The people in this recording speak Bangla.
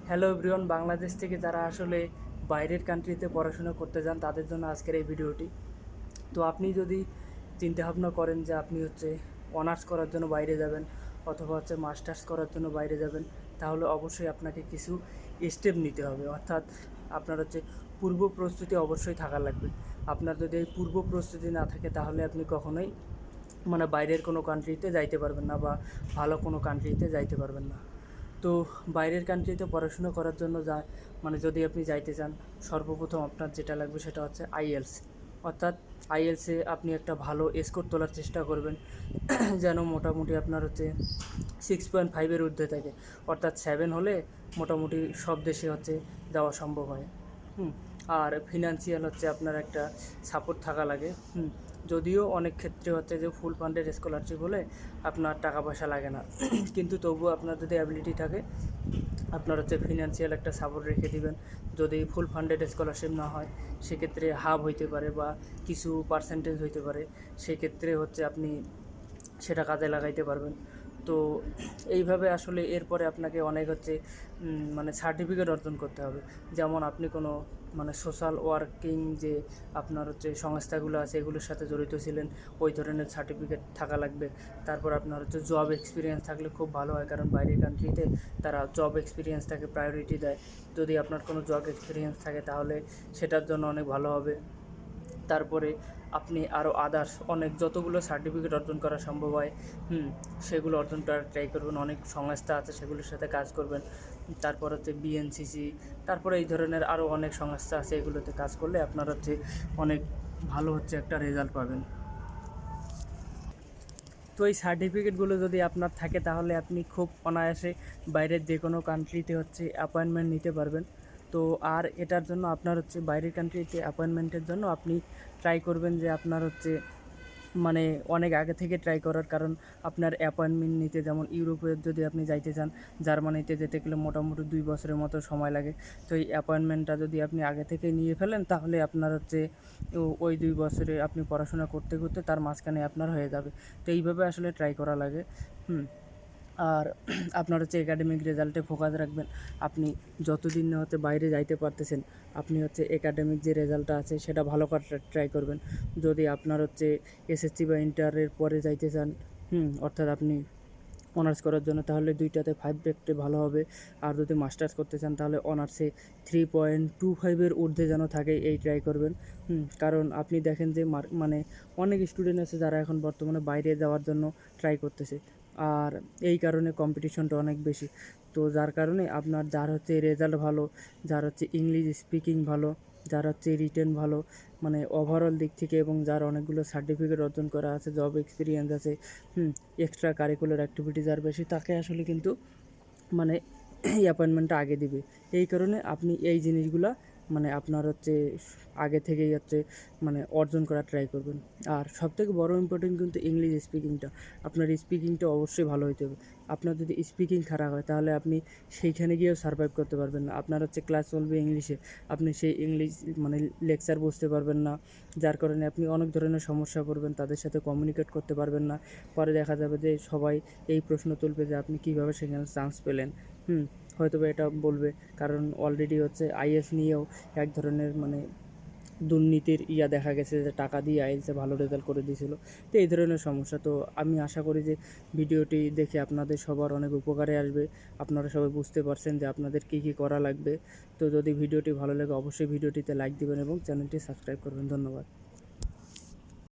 হ্যালো এভরিওয়ান, বাংলাদেশ থেকে যারা আসলে বাইরের কান্ট্রিতে পড়াশোনা করতে যান তাদের জন্য আজকের এই ভিডিওটি। তো আপনি যদি চিন্তাভাবনা করেন যে আপনি অনার্স করার জন্য বাইরে যাবেন অথবা মাস্টার্স করার জন্য বাইরে যাবেন, তাহলে অবশ্যই আপনাকে কিছু স্টেপ নিতে হবে। অর্থাৎ আপনার পূর্ব প্রস্তুতি অবশ্যই থাকা লাগবে। আপনার যদি এই পূর্ব প্রস্তুতি না থাকে তাহলে আপনি কখনোই বাইরের কোনো কান্ট্রিতে যাইতে পারবেন না বা ভালো কোনো কান্ট্রিতে যাইতে পারবেন না। তো বাইরের কান্ট্রিতে পড়াশুনো করার জন্য যদি আপনি যাইতে চান, সর্বপ্রথম আপনার যেটা লাগবে সেটা হচ্ছে আইএলস। অর্থাৎ আইএলসে আপনি একটা ভালো স্কোর তোলার চেষ্টা করবেন যেন মোটামুটি আপনার 6.5-এর ঊর্ধ্বে থাকে। অর্থাৎ 7 হলে মোটামুটি সব দেশে যাওয়া সম্ভব হয়। আর ফিনান্সিয়াল আপনার একটা সাপোর্ট থাকা লাগে। যদিও অনেক ক্ষেত্রে যে ফুল ফান্ডেড স্কলারশিপ হলে আপনার টাকা পয়সা লাগে না, কিন্তু তবুও আপনার যদি অ্যাবিলিটি থাকে আপনার ফিনান্সিয়াল একটা সাপোর্ট রেখে দিবেন। যদি ফুল ফান্ডেড স্কলারশিপ না হয় সেক্ষেত্রে হাফ হইতে পারে বা কিছু পার্সেন্টেজ হইতে পারে, সেক্ষেত্রে আপনি সেটা কাজে লাগাইতে পারবেন। তো এইভাবে আসলে এরপরে আপনাকে অনেক সার্টিফিকেট অর্জন করতে হবে। যেমন আপনি কোনো সোশ্যাল ওয়ার্কিং যে আপনার সংস্থাগুলো আছে এগুলোর সাথে জড়িত ছিলেন, ওই ধরনের সার্টিফিকেট থাকা লাগবে। তারপর আপনার জব এক্সপিরিয়েন্স থাকলে খুব ভালো হয়, কারণ বাইরের কান্ট্রিতে তারা জব এক্সপিরিয়েন্সটাকে প্রায়োরিটি দেয়। যদি আপনার কোনো জব এক্সপিরিয়েন্স থাকে তাহলে সেটার জন্য অনেক ভালো হবে। তারপরে আপনি আরও আদার্স অনেক যতগুলো সার্টিফিকেট অর্জন করা সম্ভব হয় সেগুলো অর্জন করার ট্রাই করবেন। অনেক সংস্থা আছে সেগুলোর সাথে কাজ করবেন। তারপর বিএনসিসি, তারপরে এই ধরনের আরও অনেক সংস্থা আছে, এগুলোতে কাজ করলে আপনার অনেক ভালো একটা রেজাল্ট পাবেন। তো এই সার্টিফিকেটগুলো যদি আপনার থাকে তাহলে আপনি খুব অনায়াসে বাইরের যে কোনো কান্ট্রিতে অ্যাপয়েন্টমেন্ট নিতে পারবেন। তো আর এটার জন্য আপনার বাইরের কান্ট্রিতে অ্যাপয়েন্টমেন্টের জন্য আপনি ট্রাই করবেন যে আপনার অনেক আগে থেকে ট্রাই করার, কারণ আপনার অ্যাপয়েন্টমেন্ট নিতে, যেমন ইউরোপে যদি আপনি যাইতে চান, জার্মানিতে যেতে গেলে মোটামুটি 2 বছরের মতো সময় লাগে। তো এই অ্যাপয়েন্টমেন্টটা যদি আপনি আগে থেকে নিয়ে ফেলেন তাহলে আপনার ওই 2 বছরে আপনি পড়াশোনা করতে করতে তার মাঝখানে আপনার হয়ে যাবে। তো এইভাবে আসলে ট্রাই করা লাগে। আর আপনার একাডেমিক রেজাল্টে ফোকাস রাখবেন। আপনি যতদিন না বাইরে যাইতে পারতেছেন আপনি একাডেমিক যে রেজাল্টটা আছে সেটা ভালো করার ট্রাই করবেন। যদি আপনার এসএসসি বা ইন্টারের পরে যাইতে চান, অর্থাৎ আপনি অনার্স করার জন্য, তাহলে 2টাতে 5 পেতে ভালো হবে। আর যদি মাস্টার্স করতে চান তাহলে অনার্সে 3.25-এর ঊর্ধ্বে যেন থাকে এই ট্রাই করবেন। কারণ আপনি দেখেন যে অনেক স্টুডেন্ট আছে যারা এখন বর্তমানে বাইরে যাওয়ার জন্য ট্রাই করতেছে, আর এই কারণে কম্পিটিশনটা অনেক বেশি। তো যার কারণে আপনার যার রেজাল্ট ভালো, যার ইংলিশ স্পিকিং ভালো, যার রিটেন ভালো, ওভারঅল দিক থেকে, এবং যার অনেকগুলো সার্টিফিকেট অর্জন করা আছে, জব এক্সপিরিয়েন্স আছে, এক্সট্রা কারিকুলার অ্যাক্টিভিটিস আর বেশি, তাকে আসলে কিন্তু এই অ্যাপয়েন্টমেন্টটা আগে দিবে। এই কারণে আপনি এই জিনিসগুলা আপনার আগে থেকেই অর্জন করার ট্রাই করবেন। আর সবথেকে বড় ইম্পর্টেন্ট কিন্তু ইংলিশ স্পিকিংটা। আপনার স্পিকিংটা অবশ্যই ভালো হইতে হবে। আপনার যদি স্পিকিং খারাপ হয় তাহলে আপনি সেইখানে গিয়েও সার্ভাইভ করতে পারবেন না। আপনার ক্লাস চলবে ইংলিশে, আপনি সেই ইংলিশ লেকচার বুঝতে পারবেন না, যার কারণে আপনি অনেক ধরনের সমস্যা পড়বেন, তাদের সাথে কমিউনিকেট করতে পারবেন না। পরে দেখা যাবে যে সবাই এই প্রশ্ন তুলবে যে আপনি কীভাবে সেখানে চান্স পেলেন। হয়তোবা এটা বলবে, কারণ অলরেডি আইএস নিয়েও এক ধরনের দুর্নীতির দেখা গেছে যে টাকা দিয়ে আইএলসে ভালো রেজাল্ট করে দিয়েছিল। তো এই ধরনের সমস্যা। তো আমি আশা করি যে ভিডিওটি দেখে আপনাদের সবার অনেক উপকারে আসবে। আপনারা সবাই বুঝতে পারছেন যে আপনাদের কী কী করা লাগবে। তো যদি ভিডিওটি ভালো লাগে অবশ্যই ভিডিওটিতে লাইক দিবেন এবং চ্যানেলটি সাবস্ক্রাইব করবেন। ধন্যবাদ।